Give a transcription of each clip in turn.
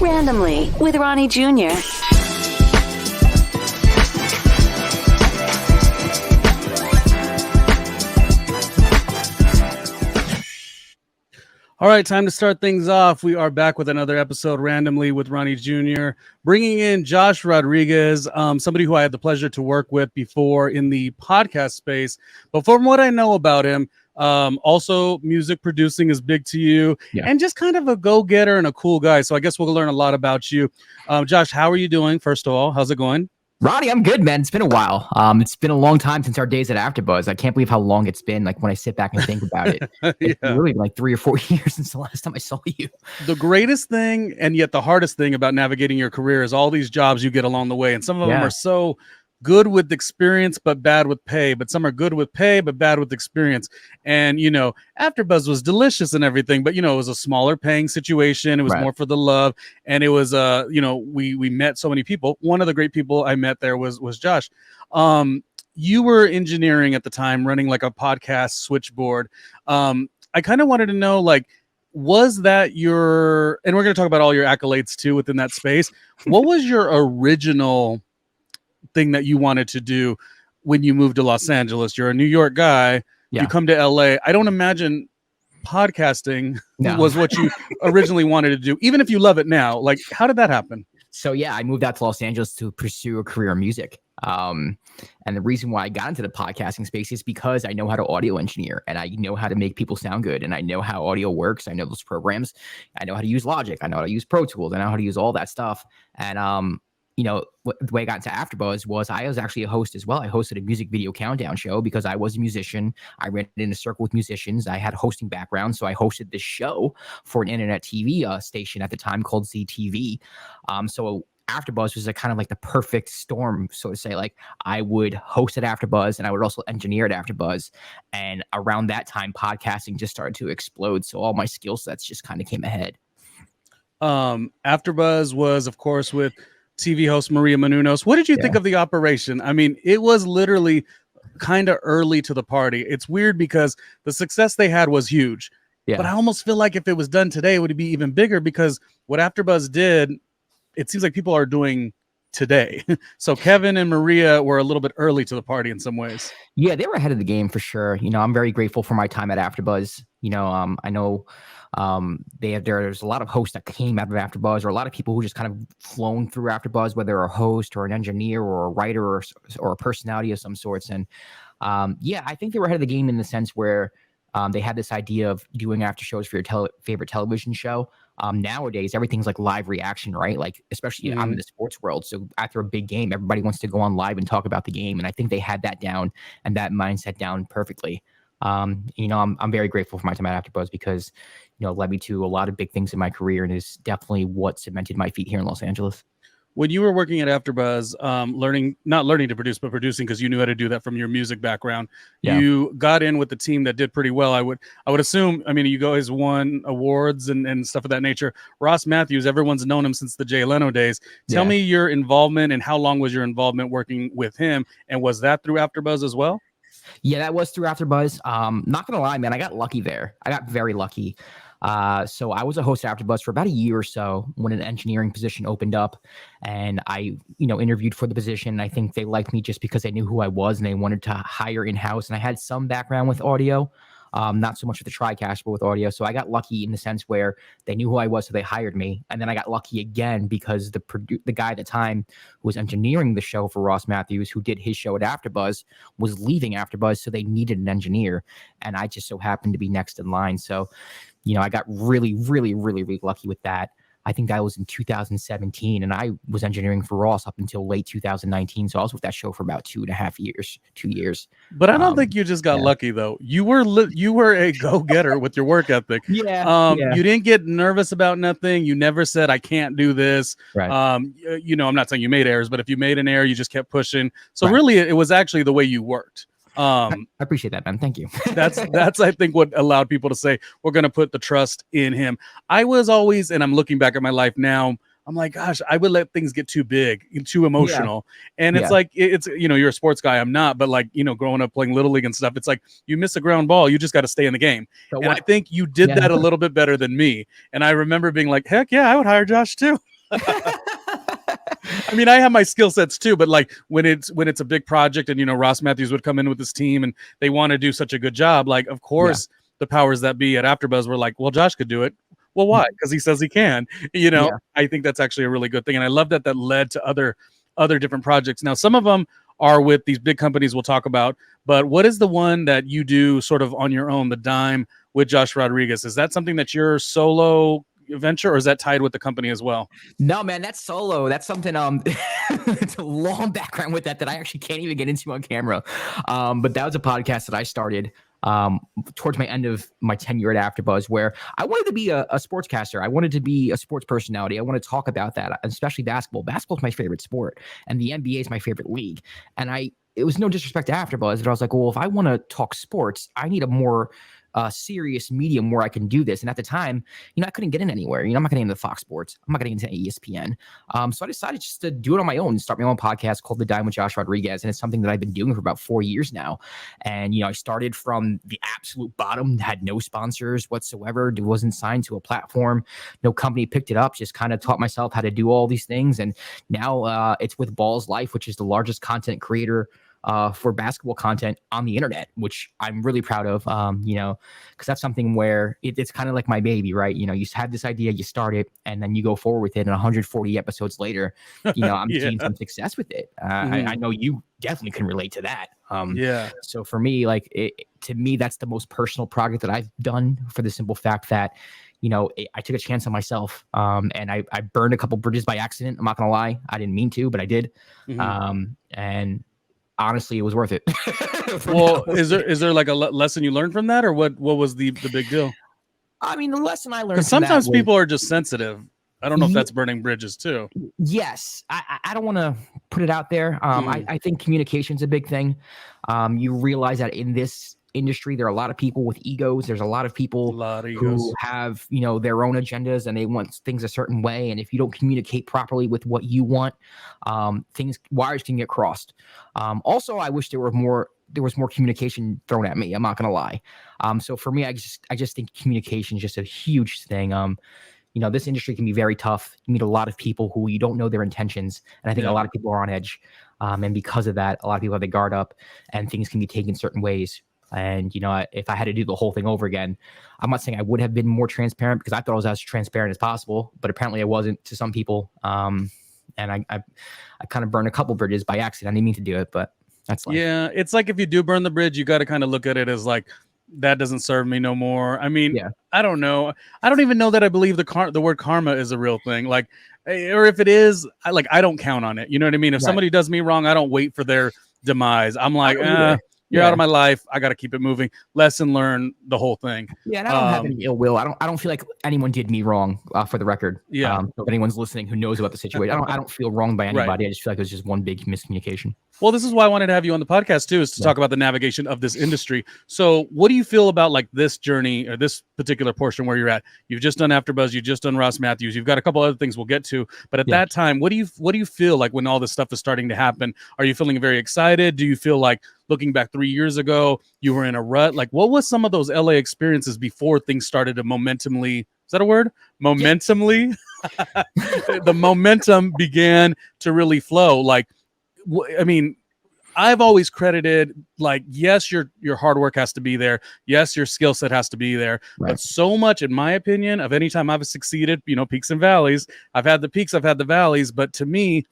Randomly with Ronnie Jr. All right, time to start things off. We are back with another episode, Randomly with Ronnie Jr., bringing in Josh Rodriguez, somebody who I had the pleasure to work with before in the podcast space. But from what I know about him, also music producing is big to you, and just kind of a go-getter and a cool guy. So I guess we'll learn a lot about you. Josh, how are you doing, first of all? How's it going? Ronnie, I'm good, man. It's been a while. It's been a long time since our days at AfterBuzz. I can't believe how long it's been. Like when I sit back and think about it, it's really like 3 or 4 years since the last time I saw you. The greatest thing, and yet the hardest thing about navigating your career is all these jobs you get along the way, and some of them are so good with experience but bad with pay, but some are good with pay but bad with experience. And you know, AfterBuzz was delicious and everything, but you know, it was a smaller paying situation. It was more for the love, and it was you know, we met so many people. One of the great people I met there was Josh. You were engineering at the time, running like a podcast switchboard. I kind of wanted to know, like, was that your, and we're going to talk about all your accolades too within that space. What was your original thing that you wanted to do when you moved to Los Angeles? You're a New York guy. You come to LA. I don't imagine podcasting was what you originally wanted to do, even if you love it now. Like, how did that happen? So yeah, I moved out to Los Angeles to pursue a career in music. And the reason why I got into the podcasting space is because I know how to audio engineer, and I know how to make people sound good, and I know how audio works. I know those programs. I know how to use Logic. I know how to use Pro Tools. I know how to use all that stuff. And you know, the way I got into AfterBuzz was I was actually a host as well. I hosted a music video countdown show because I was a musician. I ran in a circle with musicians. I had a hosting background, so I hosted this show for an internet TV station at the time called ZTV. So AfterBuzz was kind of like the perfect storm, so to say. Like, I would host at AfterBuzz, and I would also engineer at AfterBuzz. And around that time, podcasting just started to explode. So all my skill sets just kind of came ahead. AfterBuzz was, of course, with TV host Maria Menounos. What did you think of the operation? I mean, it was literally kind of early to the party. It's weird because the success they had was huge. But I almost feel like if it was done today, it would be even bigger, because what AfterBuzz did, it seems like people are doing today. So Kevin and Maria were a little bit early to the party in some ways. Yeah, they were ahead of the game for sure. You know, I'm very grateful for my time at AfterBuzz. You know, I know there's a lot of hosts that came out of AfterBuzz, or a lot of people who just kind of flown through AfterBuzz, whether a host or an engineer or a writer or a personality of some sorts. And yeah, I think they were ahead of the game in the sense where they had this idea of doing after shows for your favorite television show. Nowadays, everything's like live reaction, right? Like, especially I'm in the sports world. So after a big game, everybody wants to go on live and talk about the game. And I think they had that down and that mindset down perfectly. You know, I'm very grateful for my time at AfterBuzz because, you know, it led me to a lot of big things in my career, and is definitely what cemented my feet here in Los Angeles. When you were working at AfterBuzz, not learning to produce, but producing, because you knew how to do that from your music background, you got in with the team that did pretty well. I would assume. I mean, you guys won awards and stuff of that nature. Ross Matthews, everyone's known him since the Jay Leno days. Tell me your involvement, and how long was your involvement working with him, and was that through AfterBuzz as well? Yeah, that was through AfterBuzz. Not gonna lie, man, I got lucky there. I got very lucky. So I was a host at AfterBuzz for about a year or so when an engineering position opened up, and I, you know, interviewed for the position. I think they liked me just because they knew who I was, and they wanted to hire in-house. And I had some background with audio, not so much with the TriCash, but with audio. So I got lucky in the sense where they knew who I was, so they hired me. And then I got lucky again because the guy at the time who was engineering the show for Ross Matthews, who did his show at AfterBuzz, was leaving AfterBuzz, so they needed an engineer, and I just so happened to be next in line. So, you know, I got really, really, really, really lucky with that. I think that was in 2017, and I was engineering for Ross up until late 2019. So I was with that show for about 2.5 years, 2 years. But I don't think you just got lucky, though. You were a go-getter with your work ethic. You didn't get nervous about nothing. You never said, I can't do this. Right. You know, I'm not saying you made errors, but if you made an error, you just kept pushing. So really, it was actually the way you worked. I appreciate that, man. Thank you. that's I think what allowed people to say, we're going to put the trust in him. I was always, and I'm looking back at my life now, I'm like, gosh, I would let things get too big and too emotional. And it's like, it's, you know, you're a sports guy. I'm not, but like, you know, growing up playing Little League and stuff, it's like you miss a ground ball, you just got to stay in the game. And I think you did that a little bit better than me. And I remember being like, heck yeah, I would hire Josh too. I mean, I have my skill sets too, but like when it's a big project and, Ross Matthews would come in with his team and they want to do such a good job. Like, of course, the powers that be at AfterBuzz were like, well, Josh could do it. Well, why? Because he says he can, I think that's actually a really good thing. And I love that led to other different projects. Now, some of them are with these big companies we'll talk about, but what is the one that you do sort of on your own, the Dime with Josh Rodriguez? Is that something that you're solo venture, or is that tied with the company as well? No, man, that's solo. That's something it's a long background with that I actually can't even get into on camera. But that was a podcast that I started towards my end of my tenure at AfterBuzz, where I wanted to be a sportscaster. I wanted to be a sports personality. I want to talk about that, especially basketball. Basketball is my favorite sport, and the NBA is my favorite league. And it was no disrespect to AfterBuzz, but I was like, well, if I want to talk sports, I need a more serious medium where I can do this. And at the time, I couldn't get in anywhere. I'm not getting into Fox Sports. I'm not getting into ESPN. So I decided just to do it on my own, start my own podcast called The Dime with Josh Rodriguez. And it's something that I've been doing for about 4 years now. And, I started from the absolute bottom, had no sponsors whatsoever, wasn't signed to a platform. No company picked it up, just kind of taught myself how to do all these things. And now it's with Balls Life, which is the largest content creator for basketball content on the internet, which I'm really proud of, because that's something where it's kind of like my baby, right? You have this idea, you start it, and then you go forward with it. And 140 episodes later, I'm seeing some success with it. I know you definitely can relate to that. So for me, to me, that's the most personal project that I've done, for the simple fact that, I took a chance on myself, and I burned a couple bridges by accident. I'm not going to lie. I didn't mean to, but I did. And honestly, it was worth it. Well, is there like a lesson you learned from that, or what was the big deal? I mean, the lesson I learned, because sometimes people are just sensitive. I don't know if that's burning bridges too. Yes. I don't want to put it out there. I think communication's a big thing. You realize that in this industry, there are a lot of people with egos. There's a lot of people who have, their own agendas, and they want things a certain way. And if you don't communicate properly with what you want, wires can get crossed. Also, I wish there was more communication thrown at me. I'm not going to lie. So for me, I just think communication is just a huge thing. This industry can be very tough. You meet a lot of people who you don't know their intentions. And I think a lot of people are on edge. And because of that, a lot of people have their guard up, and things can be taken certain ways. And, if I had to do the whole thing over again, I'm not saying I would have been more transparent, because I thought I was as transparent as possible, but apparently I wasn't to some people. And I kind of burned a couple bridges by accident. I didn't mean to do it, but that's life. Yeah. It's like, if you do burn the bridge, you got to kind of look at it as like, that doesn't serve me no more. I mean, I don't know. I don't even know that I believe the word karma is a real thing. Like, or if it is, I don't count on it. You know what I mean? If somebody does me wrong, I don't wait for their demise. I'm like, you're out of my life. I got to keep it moving. Lesson learned, the whole thing. Yeah, and I don't have any ill will. I don't feel like anyone did me wrong, for the record. Yeah. So if anyone's listening who knows about the situation, I don't feel wronged by anybody. Right. I just feel like it was just one big miscommunication. Well, this is why I wanted to have you on the podcast too, is to talk about the navigation of this industry. So what do you feel about like this journey, or this particular portion where you're at? You've just done AfterBuzz, you've just done Ross Matthews, you've got a couple other things we'll get to. But at that time, what do you feel like when all this stuff is starting to happen? Are you feeling very excited? Do you feel like, looking back 3 years ago, you were in a rut? Like, what was some of those LA experiences before things started to momentumly, is that a word? Momentumly? The momentum began to really flow. Like, I mean, I've always credited, like, yes, your hard work has to be there. Yes, your skill set has to be there. Right. But so much, in my opinion, of any time I've succeeded, peaks and valleys. I've had the peaks, I've had the valleys. But to me,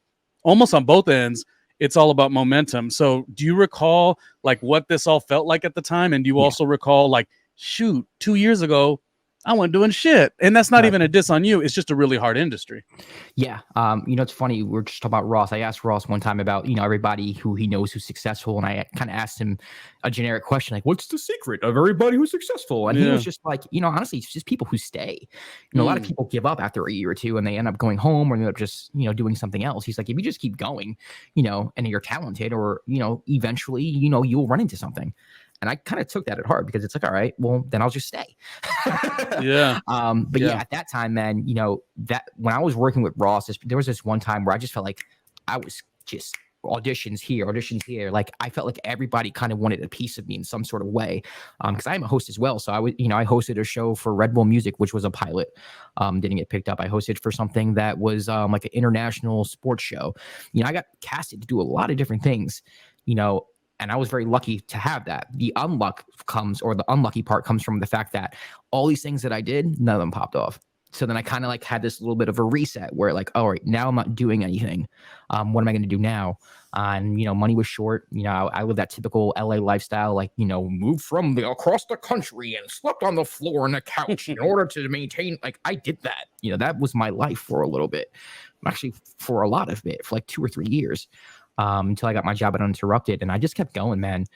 almost on both ends, it's all about momentum. So do you recall like what this all felt like at the time? And do you also recall like, shoot, 2 years ago, I wasn't doing shit. And that's not even a diss on you. It's just a really hard industry. Yeah. It's funny. We're just talking about Ross. I asked Ross one time about, everybody who he knows who's successful. And I kind of asked him a generic question, like, what's the secret of everybody who's successful? And he was just like, honestly, it's just people who stay. A lot of people give up after a year or two, and they end up going home, or they end up just, doing something else. He's like, if you just keep going, and you're talented, or, eventually, you'll run into something. And I kind of took that at heart, because it's like, all right, well, then I'll just stay. But at that time, man, that when I was working with Ross, there was this one time where I just felt like I was just auditions here. Like I felt like everybody kind of wanted a piece of me in some sort of way. Because I'm a host as well. So I hosted a show for Red Bull Music, which was a pilot. Didn't get picked up. I hosted for something that was like an international sports show. I got casted to do a lot of different things, and I was very lucky to have that. The unlucky part comes from the fact that all these things that I did, none of them popped off. So then I kind of like had this little bit of a reset where like, all right, now I'm not doing anything. What am I going to do now? And, money was short. I lived that typical LA lifestyle, like, moved from across the country and slept on the floor on the couch in order to maintain, like I did that. That was my life for a little bit. Actually, for a lot of it, for like 2 or 3 years, until I got my job at Uninterrupted. And I just kept going, man.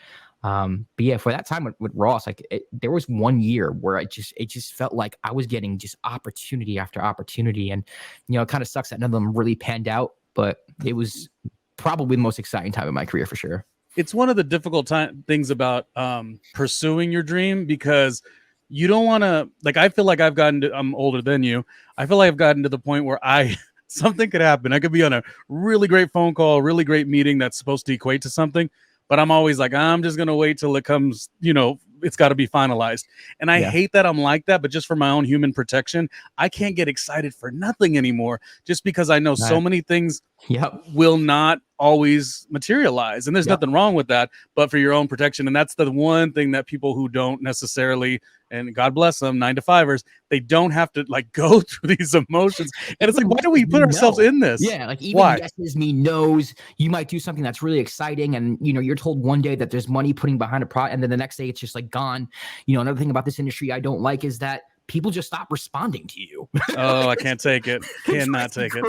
But yeah, for that time with Ross, like there was 1 year where it just felt like I was getting just opportunity after opportunity. And, it kind of sucks that none of them really panned out, but it was probably the most exciting time of my career for sure. It's one of the difficult things about pursuing your dream, because you don't want to, like, I feel like I'm older than you. I feel like I've gotten to the point where something could happen. I could be on a really great phone call, really great meeting that's supposed to equate to something. But I'm always like, I'm just going to wait till it comes, it's got to be finalized. And I hate that I'm like that, but just for my own human protection, I can't get excited for nothing anymore, just because I know so many things will not always materialize. And there's nothing wrong with that, but for your own protection. And that's the one thing that people who don't necessarily, and God bless them, 9-to-5ers, they don't have to like go through these emotions. And it's like, why do we put ourselves in this? Yeah, like even yeses me knows. You might do something that's really exciting, and you're told one day that there's money putting behind a product, and then the next day it's just like gone. Another thing about this industry I don't like is that people just stop responding to you. Oh, I can't take it. Cannot take it.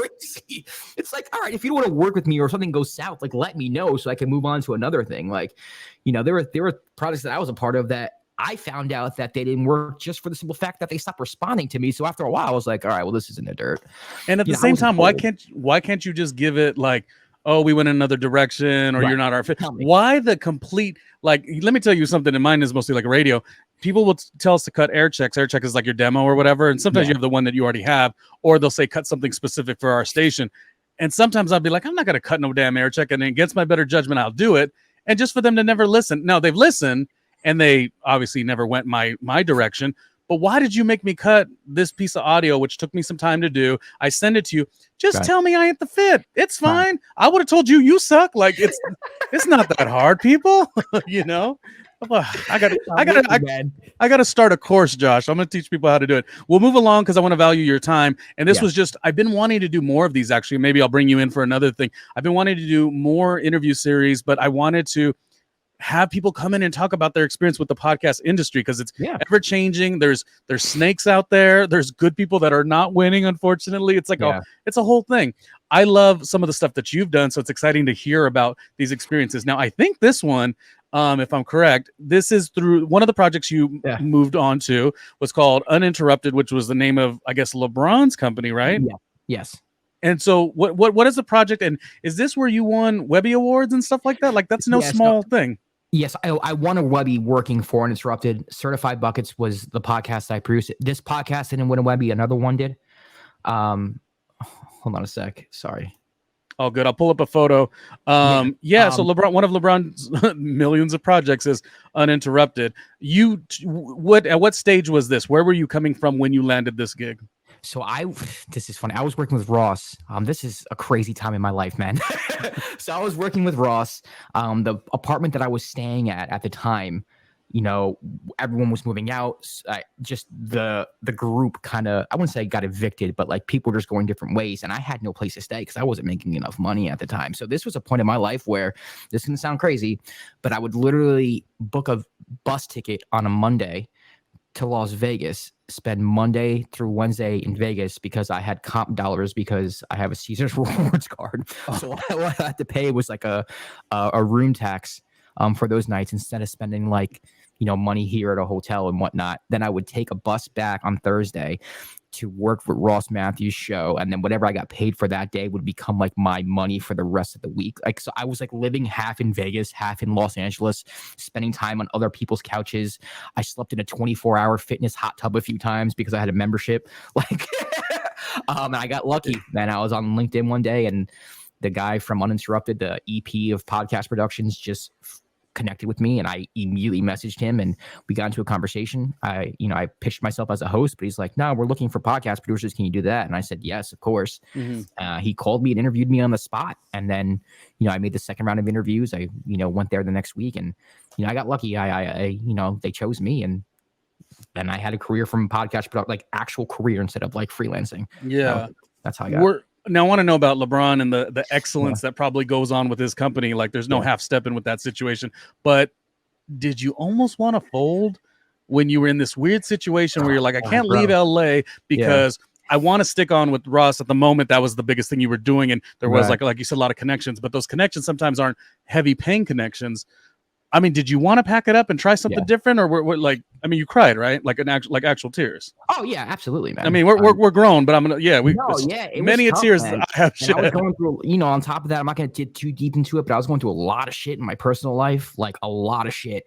It's like, all right, if you don't want to work with me or something goes south, like let me know so I can move on to another thing. Like, there were projects that I was a part of that I found out that they didn't work just for the simple fact that they stopped responding to me. So after a while, I was like, all right, well, this is in the dirt. And at the same time, why can't you just give it like, oh, we went in another direction, or you're not our fit? Why the complete, like, let me tell you something, and mine is mostly like radio. People will tell us to cut air checks. Air check is like your demo or whatever. And sometimes you have the one that you already have, or they'll say cut something specific for our station. And sometimes I'll be like, I'm not going to cut no damn air check. And against my better judgment, I'll do it. And just for them to never listen. Now, they've listened, and they obviously never went my direction. But why did you make me cut this piece of audio, which took me some time to do? I send it to you. Just tell me I ain't the fit. It's fine. I would have told you suck. Like it's not that hard, people. I gotta start a course, Josh. I'm gonna teach people how to do it. We'll move along because I want to value your time. And this was just, I've been wanting to do more of these actually. Maybe I'll bring you in for another thing. I've been wanting to do more interview series, but I wanted to have people come in and talk about their experience with the podcast industry, because it's ever changing. There's snakes out there. There's good people that are not winning, unfortunately. It's like it's a whole thing. I love some of the stuff that you've done, so it's exciting to hear about these experiences. Now, I think this one, if I'm correct, this is through one of the projects you moved on to was called Uninterrupted, which was the name of, I guess, LeBron's company, right? Yeah. Yes. And so what is the project? And is this where you won Webby Awards and stuff like that? Like, that's no small thing. Yes, I won a Webby working for Uninterrupted. Certified Buckets was the podcast I produced. This podcast didn't win a Webby. Another one did. Hold on a sec. Sorry. Oh, good. I'll pull up a photo. So LeBron, one of LeBron's millions of projects is Uninterrupted. At what stage was this? Where were you coming from when you landed this gig? So this is funny. I was working with Ross. This is a crazy time in my life, man. So I was working with Ross. The apartment that I was staying at the time, everyone was moving out. Just the group kind of, I wouldn't say got evicted, but like people were just going different ways. And I had no place to stay because I wasn't making enough money at the time. So this was a point in my life where, this can sound crazy, but I would literally book a bus ticket on a Monday to Las Vegas, spend Monday through Wednesday in Vegas because I had comp dollars because I have a Caesars rewards card. So all I had to pay was like a room tax for those nights instead of spending like, money here at a hotel and whatnot. Then I would take a bus back on Thursday to work for Ross Matthews' show. And then whatever I got paid for that day would become like my money for the rest of the week. Like, so I was like living half in Vegas, half in Los Angeles, spending time on other people's couches. I slept in a 24-hour fitness hot tub a few times because I had a membership. Like, and I got lucky, man. I was on LinkedIn one day and the guy from Uninterrupted, the EP of podcast productions, just connected with me, and I immediately messaged him, and we got into a conversation. I pitched myself as a host, but he's like, "No, we're looking for podcast producers. Can you do that?" And I said, "Yes, of course." He called me and interviewed me on the spot, and then I made the second round of interviews. I went there the next week, and I got lucky. I they chose me, and then I had a career from podcast, like actual career instead of like freelancing. Yeah, that's how I got. Now I want to know about LeBron and the excellence that probably goes on with his company. Like there's no half stepping with that situation. But did you almost want to fold when you were in this weird situation where you're like, I can't leave LA because I want to stick on with Ross at the moment? That was the biggest thing you were doing. And there was like you said, a lot of connections, but those connections sometimes aren't heavy paying connections. I mean, did you want to pack it up and try something different, or what? Like, I mean, you cried, right? Like actual tears. Oh yeah, absolutely, man. I mean, we're grown, but I'm gonna many tears man. I have shed. I was going through, on top of that, I'm not gonna get too deep into it, but I was going through a lot of shit in my personal life, like a lot of shit.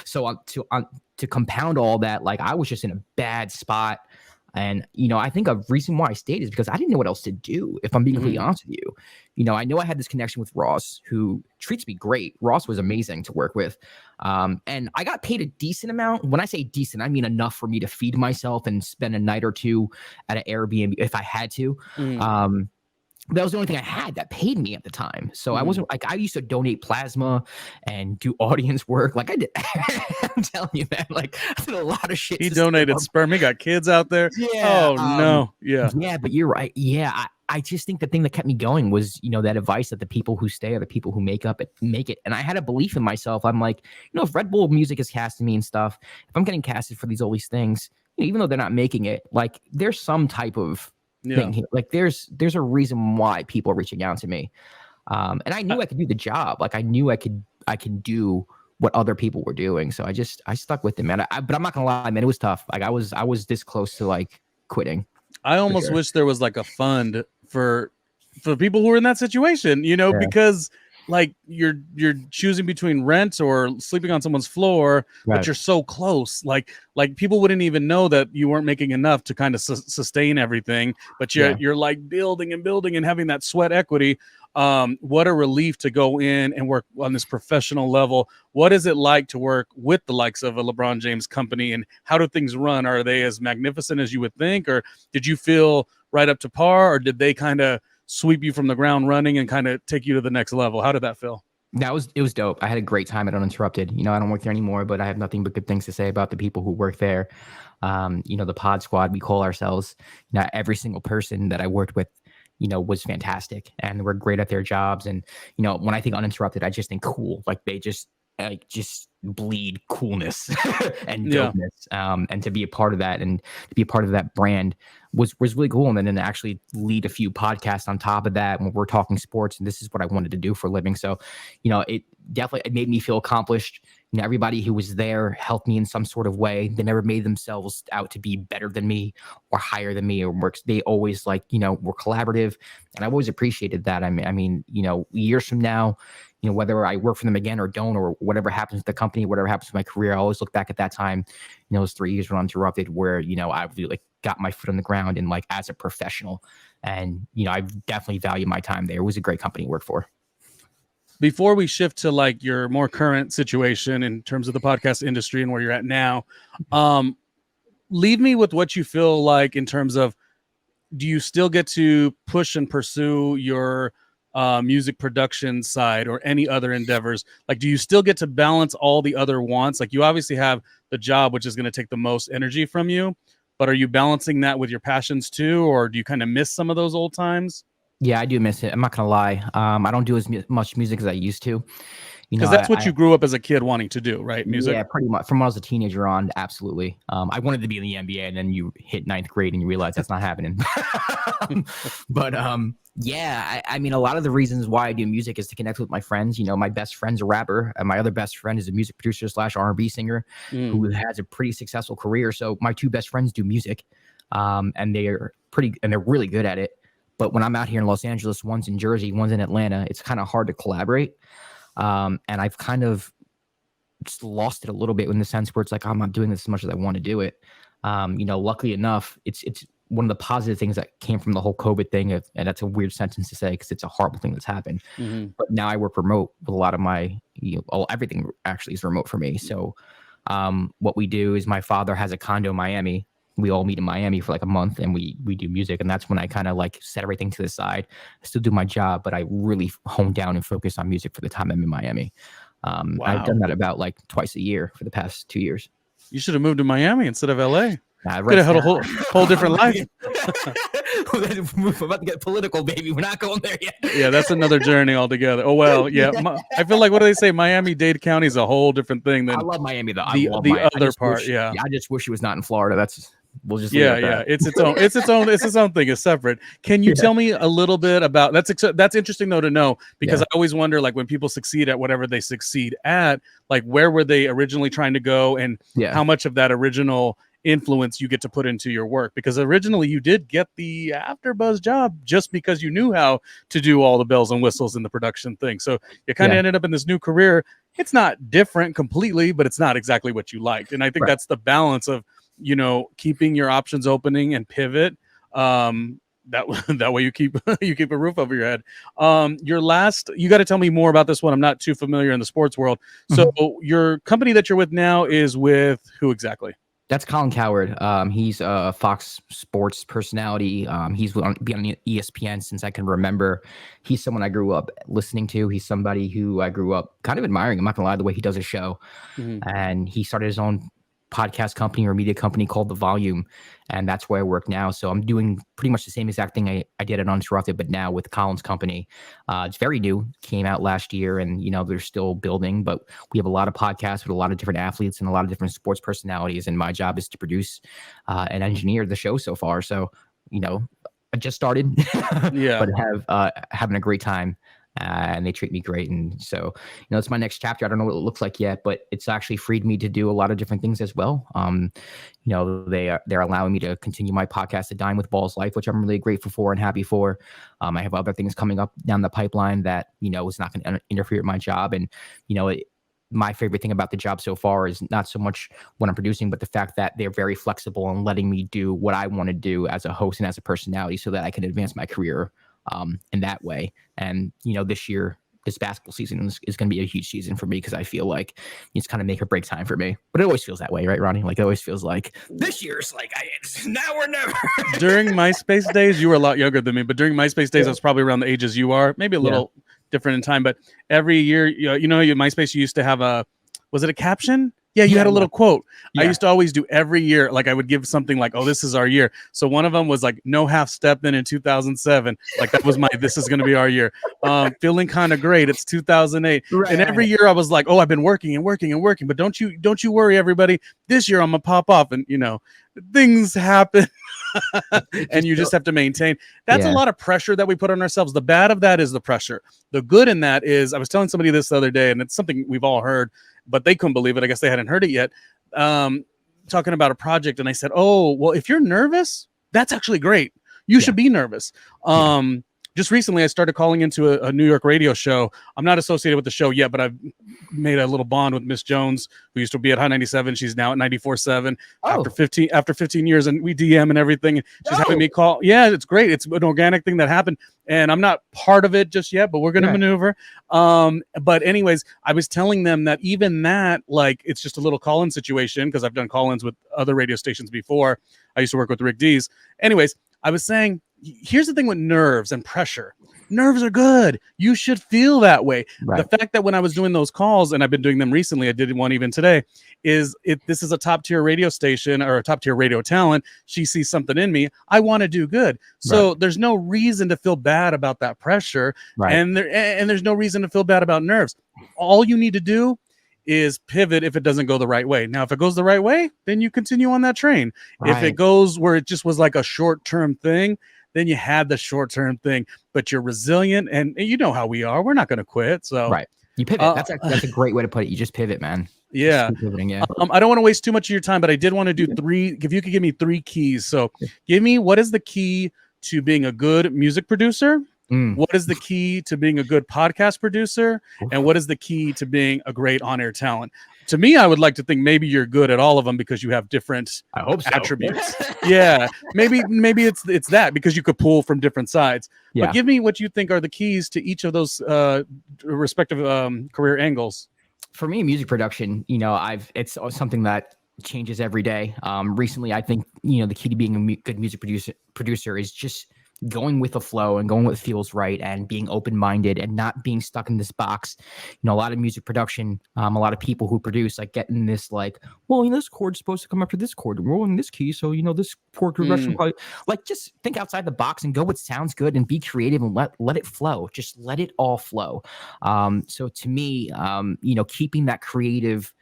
So to compound all that, like I was just in a bad spot. And, I think a reason why I stayed is because I didn't know what else to do, if I'm being completely honest with you. I know I had this connection with Ross, who treats me great. Ross was amazing to work with. And I got paid a decent amount. When I say decent, I mean enough for me to feed myself and spend a night or two at an Airbnb if I had to. That was the only thing I had that paid me at the time. So I wasn't like, I used to donate plasma and do audience work. Like I did. I'm telling you, man, like I did a lot of shit. He donated sperm. He got kids out there. Yeah. Oh no. Yeah. Yeah, but you're right. Yeah. I just think the thing that kept me going was, that advice that the people who stay are the people who make it. And I had a belief in myself. I'm like, if Red Bull Music is casting me and stuff, if I'm getting casted for all these things, even though they're not making it, like there's some type of thing here. Like there's a reason why people are reaching out to me. And I knew I could do the job. Like I knew I could do what other people were doing. So I stuck with it, man. But I'm not gonna lie, man, it was tough. Like I was this close to like quitting. I almost wish there was like a fund for people who are in that situation, because like you're choosing between rent or sleeping on someone's floor, but you're so close. Like people wouldn't even know that you weren't making enough to kind of sustain everything, but you're like building and having that sweat equity. What a relief to go in and work on this professional level. What is it like to work with the likes of a LeBron James company, and how do things run? Are they as magnificent as you would think, or did you feel right up to par, or did they kind of sweep you from the ground running and kind of take you to the next level? How did that feel? It was dope. I had a great time at Uninterrupted. I don't work there anymore, but I have nothing but good things to say about the people who work there. The pod squad, we call ourselves. Every single person that I worked with, was fantastic, and were great at their jobs. And, when I think Uninterrupted, I just think cool. Like they just bleed coolness and dopeness. And to be a part of that and to be a part of that brand was really cool. And then to actually lead a few podcasts on top of that when we're talking sports, and this is what I wanted to do for a living. So, it made me feel accomplished. Everybody who was there helped me in some sort of way. They never made themselves out to be better than me or higher than me or works. They always were collaborative, and I've always appreciated that. I mean, years from now, whether I work for them again or don't, or whatever happens with the company, whatever happens with my career, I always look back at that time, those 3 years when Uninterrupted, where, I really got my foot on the ground and like as a professional. And, I definitely value my time there. It was a great company to work for. Before we shift to like your more current situation in terms of the podcast industry and where you're at now, leave me with what you feel like in terms of, do you still get to push and pursue your music production side or any other endeavors? Like, do you still get to balance all the other wants? Like, you obviously have the job, which is going to take the most energy from you, but are you balancing that with your passions too? Or do you kind of miss some of those old times? Yeah, I do miss it. I'm not going to lie. I don't do as much music as I used to. Because that's what you grew up as a kid wanting to do, right? Music? Yeah, pretty much. From when I was a teenager on, absolutely. I wanted to be in the NBA, and then you hit 9th grade and you realize that's not happening. But yeah, I mean, a lot of the reasons why I do music is to connect with my friends. My best friend's a rapper, and my other best friend is a music producer / R&B singer who has a pretty successful career. So my two best friends do music, and they're really good at it. But when I'm out here in Los Angeles, one's in Jersey, one's in Atlanta, it's kind of hard to collaborate. And I've kind of just lost it a little bit in the sense where it's like, I'm not doing this as much as I want to do it. Luckily enough, it's one of the positive things that came from the whole COVID thing, and that's a weird sentence to say because it's a horrible thing that's happened. But now I work remote with a lot of my, everything actually is remote for me. So what we do is my father has a condo in Miami. We all meet in Miami for like a month and we do music. And that's when I kind of like set everything to the side. I still do my job, but I really hone down and focus on music for the time I'm in Miami. Wow. I've done that about like twice a year for the past 2 years. You should have moved to Miami instead of LA. Could have had a whole different life. We're about to get political, baby. We're not going there yet. Yeah, that's another journey altogether. Oh, well, yeah. I feel like, what do they say? Miami-Dade County is a whole different thing than I love Miami, though. The other part. Yeah. I just wish it was not in Florida. We'll just it's its own thing. It's separate. Can you tell me a little bit about that's interesting though to know, because I always wonder, like, when people succeed at whatever they succeed at, like, where were they originally trying to go, and how much of that original influence you get to put into your work? Because originally you did get the AfterBuzz job just because you knew how to do all the bells and whistles in the production thing. So you kind of ended up in this new career. It's not different completely, but it's not exactly what you liked. And I think that's the balance of, keeping your options opening and pivot. That way you keep a roof over your head. You got to tell me more about this one. I'm not too familiar in the sports world. So your company that you're with now is with who exactly? That's Colin Cowherd. He's a Fox Sports personality. He's been on ESPN since I can remember. He's someone I grew up listening to. He's somebody who I grew up kind of admiring. I'm not gonna lie, the way he does his show. And he started his own podcast company or media company called The Volume, and that's where I work now. So I'm doing pretty much the same exact thing I did at Uninterrupted, but now with Colin's company. It's very new, came out last year, and they're still building, but we have a lot of podcasts with a lot of different athletes and a lot of different sports personalities, and my job is to produce and engineer the show so far. So I just started but having a great time. And they treat me great. And so, it's my next chapter. I don't know what it looks like yet, but it's actually freed me to do a lot of different things as well. They're allowing me to continue my podcast, The Dine with Balls Life, which I'm really grateful for and happy for. I have other things coming up down the pipeline that, is not going to interfere with my job. And, my favorite thing about the job so far is not so much what I'm producing, but the fact that they're very flexible and letting me do what I want to do as a host and as a personality so that I can advance my career in that way. And, this basketball season is going to be a huge season for me because I feel like it's kind of make or break time for me. But it always feels that way, right, Ronnie? Like, it always feels like this year's like, now or never. During MySpace days, you were a lot younger than me, but during MySpace days, I was probably around the ages you are, maybe a little different in time. But every year, your MySpace, you used to have was it a caption? Yeah, you had a little quote. I used to always do every year. Like, I would give something like, "Oh, this is our year." So one of them was like, "No half step in 2007." Like, that was this is going to be our year. Feeling kind of great. It's 2008. Right. And every year I was like, "Oh, I've been working and working and working." But don't you worry, everybody. This year I'm gonna pop off, and things happen. And you just have to maintain. That's a lot of pressure that we put on ourselves. The bad of that is the pressure. The good in that is, I was telling somebody this the other day, and it's something we've all heard, but they couldn't believe it. I guess they hadn't heard it yet. Talking about a project, and I said, "Oh, well, if you're nervous, that's actually great. You should be nervous." Just recently, I started calling into a New York radio show. I'm not associated with the show yet, but I've made a little bond with Miss Jones, who used to be at Hot 97. She's now at 94.7 after 15 years, and we DM and everything. She's having me call. Yeah, it's great. It's an organic thing that happened, and I'm not part of it just yet, but we're going to maneuver. But anyways, I was telling them that even that, like, it's just a little call-in situation, because I've done call-ins with other radio stations before. I used to work with Rick D's. Anyways, I was saying, here's the thing with nerves and pressure. Nerves are good. You should feel that way. Right. The fact that when I was doing those calls, and I've been doing them recently, I did one even today, this is a top tier radio station or a top tier radio talent. She sees something in me. I want to do good. So there's no reason to feel bad about that pressure. Right. And there's no reason to feel bad about nerves. All you need to do is pivot if it doesn't go the right way. Now, if it goes the right way, then you continue on that train. Right. If it goes where it just was like a short-term thing, then you had the short-term thing, but you're resilient, and you know how we are. We're not going to quit. So you pivot. That's a great way to put it. You just pivot, man. Yeah. Pivoting, I don't want to waste too much of your time, but I did want to do three. If you could give me 3 keys. So give me, what is the key to being a good music producer? What is the key to being a good podcast producer? And what is the key to being a great on-air talent? to me, I would like to think maybe you're good at all of them because you have different I hope so. attributes. Yeah, maybe it's that because you could pull from different sides. Yeah. But give me what you think are the keys to each of those respective career angles. For me, music production, it's something that changes every day. Recently, I think, the key to being a good music producer is just going with the flow and going what feels right and being open-minded and not being stuck in this box. A lot of music production, a lot of people who produce get in this well, this chord's supposed to come after this chord and roll in this key. So, this chord progression probably just think outside the box and go what sounds good and be creative and let it flow. Just let it all flow. So to me, keeping that creative,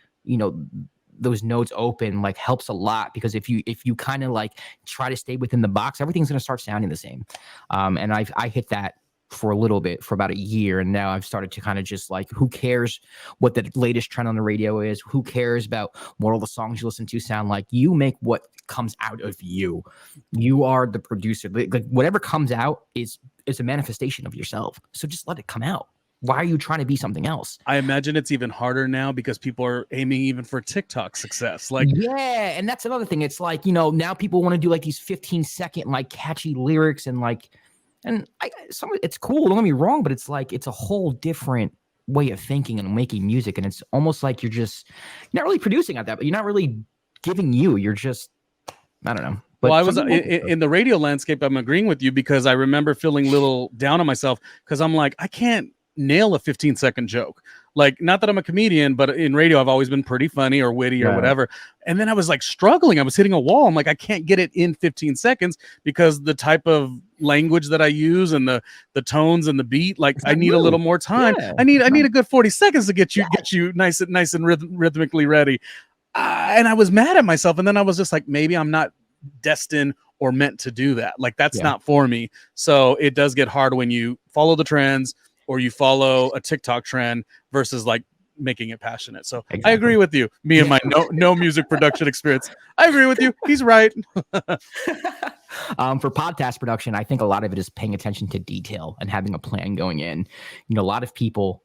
those nodes open helps a lot, because if you kind of try to stay within the box, everything's going to start sounding the same. And I hit that for a little bit, for about a year, and now I've started to kind of just who cares what the latest trend on the radio is? Who cares about what all the songs you listen to sound like? You make what comes out of you. You are the producer. Whatever comes out is a manifestation of yourself. So just let it come out. Why are you trying to be something else? I imagine it's even harder now because people are aiming even for TikTok success. Yeah, and that's another thing. It's now people want to do these 15-second catchy lyrics and it's cool. Don't get me wrong, but it's it's a whole different way of thinking and making music, and it's almost like you're not really producing at that, but you're not really giving you. You're just, I don't know. But well, I was in the radio landscape. I'm agreeing with you because I remember feeling a little down on myself because I'm I can't nail a 15-second joke. Not that I'm a comedian, but in radio I've always been pretty funny or witty or whatever. And then I was struggling. I was hitting a wall. I'm I can't get it in 15 seconds because the type of language that I use and the tones and the beat, I need a little more time. Yeah. I need a good 40 seconds to get you nice and rhythmically ready. And I was mad at myself. And then I was just maybe I'm not destined or meant to do that. That's not for me. So it does get hard when you follow the trends or you follow a TikTok trend versus making it passionate. So exactly. I agree with you. Me and my no music production experience. I agree with you. He's right. For podcast production, I think a lot of it is paying attention to detail and having a plan going in. A lot of people,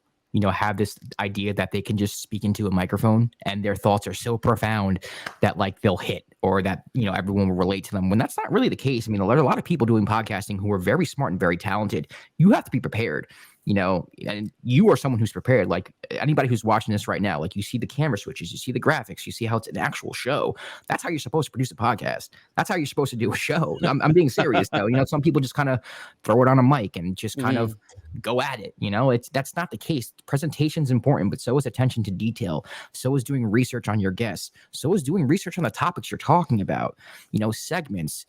have this idea that they can just speak into a microphone and their thoughts are so profound that they'll hit, or that, everyone will relate to them, when that's not really the case. I mean, there are a lot of people doing podcasting who are very smart and very talented. You have to be prepared. And you are someone who's prepared. Anybody who's watching this right now, you see the camera switches, you see the graphics, you see how it's an actual show. That's how you're supposed to produce a podcast. That's how you're supposed to do a show. I'm being serious though. Some people just kind of throw it on a mic and just kind of go at it. That's not the case. Presentation's important, but so is attention to detail. So is doing research on your guests. So is doing research on the topics you're talking about. Segments,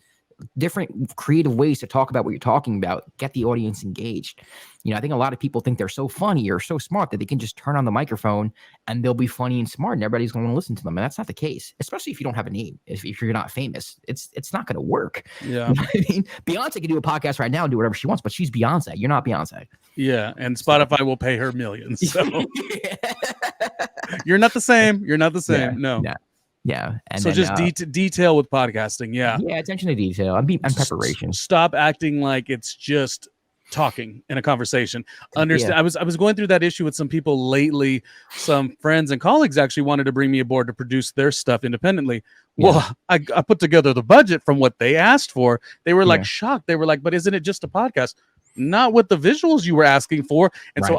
different creative ways to talk about what you're talking about, get the audience engaged. I think a lot of people think they're so funny or so smart that they can just turn on the microphone and they'll be funny and smart and everybody's going to listen to them. And that's not the case, especially if you don't have a name. If you're not famous, it's not going to work. Yeah. You know what I mean? Beyonce can do a podcast right now and do whatever she wants, but she's Beyonce. You're not Beyonce. Yeah. And Spotify will pay her millions. So you're not the same. You're not the same. No. Yeah. And so then, just detail with podcasting. Yeah. Yeah. Attention to detail and preparation. Stop acting like it's just talking in a conversation. Understand. I was going through that issue with some people lately. Some friends and colleagues actually wanted to bring me aboard to produce their stuff independently. Yeah. Well, I put together the budget from what they asked for. They were shocked. They were but isn't it just a podcast? Not with the visuals you were asking for. And so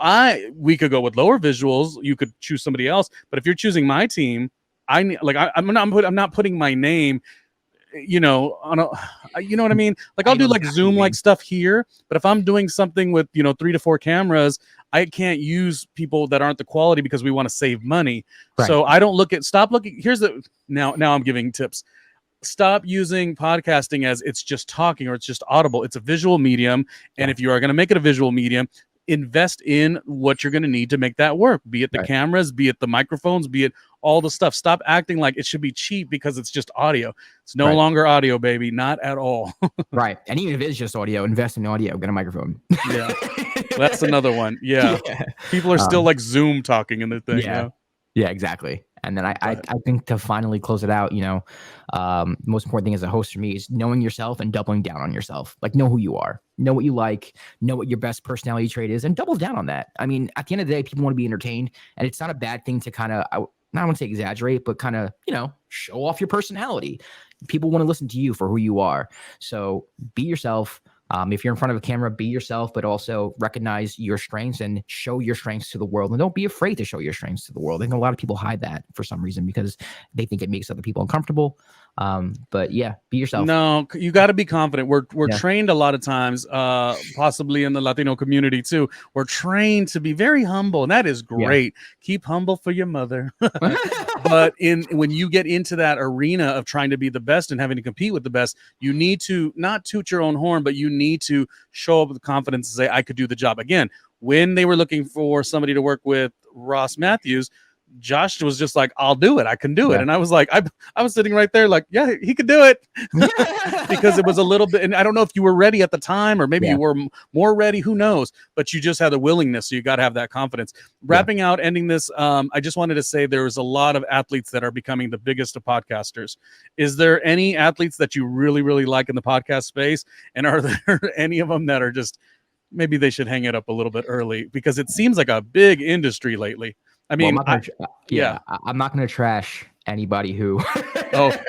we could go with lower visuals. You could choose somebody else. But if you're choosing my team, I'm not putting my name, on a, you know what I mean? I'll do Zoom stuff here, but if I'm doing something with 3 to 4 cameras, I can't use people that aren't the quality because we want to save money. Right. So I don't stop looking. Now I'm giving tips. Stop using podcasting as it's just talking or it's just audible. It's a visual medium. And if you are going to make it a visual medium, invest in what you're going to need to make that work, be it the cameras, be it the microphones, be it all the stuff. Stop acting like it should be cheap because it's just audio. It's no longer audio, baby. Not at all. Right. And even if it's just audio, invest in audio, get a microphone. Yeah. That's another one. Yeah. People are still Zoom talking in the thing. Yeah. Yeah, exactly. And then I think to finally close it out, the most important thing as a host for me is knowing yourself and doubling down on yourself. Know who you are, know what you like, know what your best personality trait is, and double down on that. I mean, at the end of the day, people want to be entertained, and it's not a bad thing to kind of, not want to say exaggerate, but kind of, show off your personality. People want to listen to you for who you are. So be yourself. If you're in front of a camera, be yourself, but also recognize your strengths and show your strengths to the world. And don't be afraid to show your strengths to the world. I think a lot of people hide that for some reason because they think it makes other people uncomfortable. But yeah, be yourself. No, you got to be confident. We're trained a lot of times, possibly in the Latino community too. We're trained to be very humble, and that is great. Yeah. Keep humble for your mother. But when you get into that arena of trying to be the best and having to compete with the best, you need to not toot your own horn, but you need to show up with confidence and say, I could do the job. Again, when they were looking for somebody to work with Ross Matthews, Josh was just like, I'll do it. I can do it. And I was like, I was sitting right there like, yeah, he could do it. Because it was a little bit, and I don't know if you were ready at the time or maybe you were more ready, who knows, but you just had the willingness. So you got to have that confidence. Wrapping out, ending this, I just wanted to say there was a lot of athletes that are becoming the biggest of podcasters. Is there any athletes that you really, really like in the podcast space? And are there any of them that are just, maybe they should hang it up a little bit early because it seems like a big industry lately? I mean, I'm not going to trash anybody who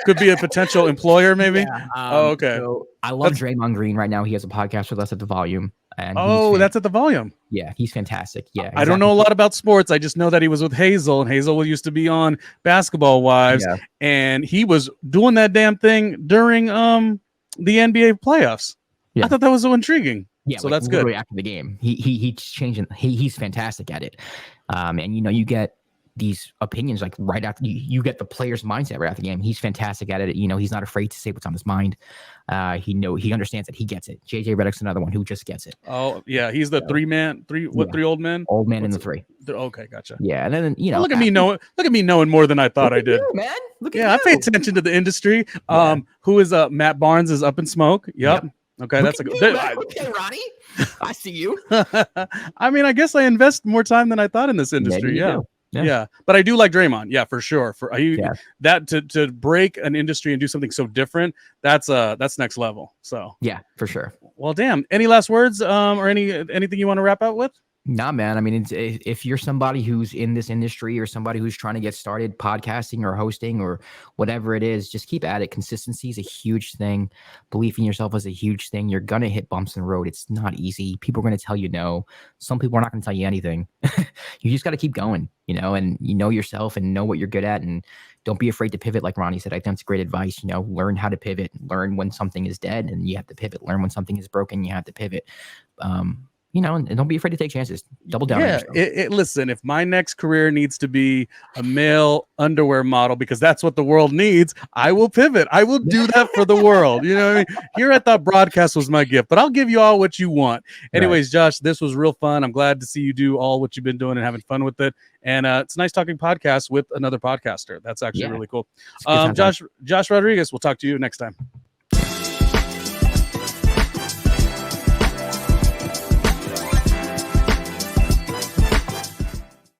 could be a potential employer, maybe. Okay. So I love Draymond Green right now. He has a podcast with us at The Volume. And that's at The Volume. Yeah, he's fantastic. Yeah, exactly. I don't know a lot about sports. I just know that he was with Hazel, and Hazel used to be on Basketball Wives, and he was doing that damn thing during the NBA playoffs. I thought that was so intriguing. Yeah, so that's good. After the game, he's changing. He's fantastic at it. And you get these opinions like right after you get the player's mindset right after the game. He's fantastic at it. He's not afraid to say what's on his mind. He understands it. He gets it. JJ Redick's another one who just gets it. Oh yeah, he's the three old men? Old man in the three. Okay, gotcha. Yeah, and then look at me knowing more than I thought I did. You, man. Look at you. I pay attention to the industry. Who is Matt Barnes is Up in Smoke. Yep. Okay, that's a good. Okay, Ronnie, I see you. I mean, I guess I invest more time than I thought in this industry. Yeah, but I do like Draymond. Yeah, for sure. That to break an industry and do something so different, that's next level. So yeah, for sure. Well, damn. Any last words or anything you want to wrap out with? Nah, man. I mean, if you're somebody who's in this industry or somebody who's trying to get started podcasting or hosting or whatever it is, just keep at it. Consistency is a huge thing. Belief in yourself is a huge thing. You're going to hit bumps in the road. It's not easy. People are going to tell you no. Some people are not going to tell you anything. You just got to keep going, and you know yourself and know what you're good at. And don't be afraid to pivot. Like Ronnie said, I think that's great advice. Learn how to pivot, learn when something is dead and you have to pivot, learn when something is broken, you have to pivot. And don't be afraid to take chances. Double down. Yeah, listen, if my next career needs to be a male underwear model because that's what the world needs, I will pivot. I will do that for the world. You know what I mean? Here I thought broadcast was my gift, but I'll give you all what you want. Anyways, Josh, this was real fun. I'm glad to see you do all what you've been doing and having fun with it. And it's nice talking podcasts with another podcaster. That's actually really cool. Josh Rodriguez, we'll talk to you next time.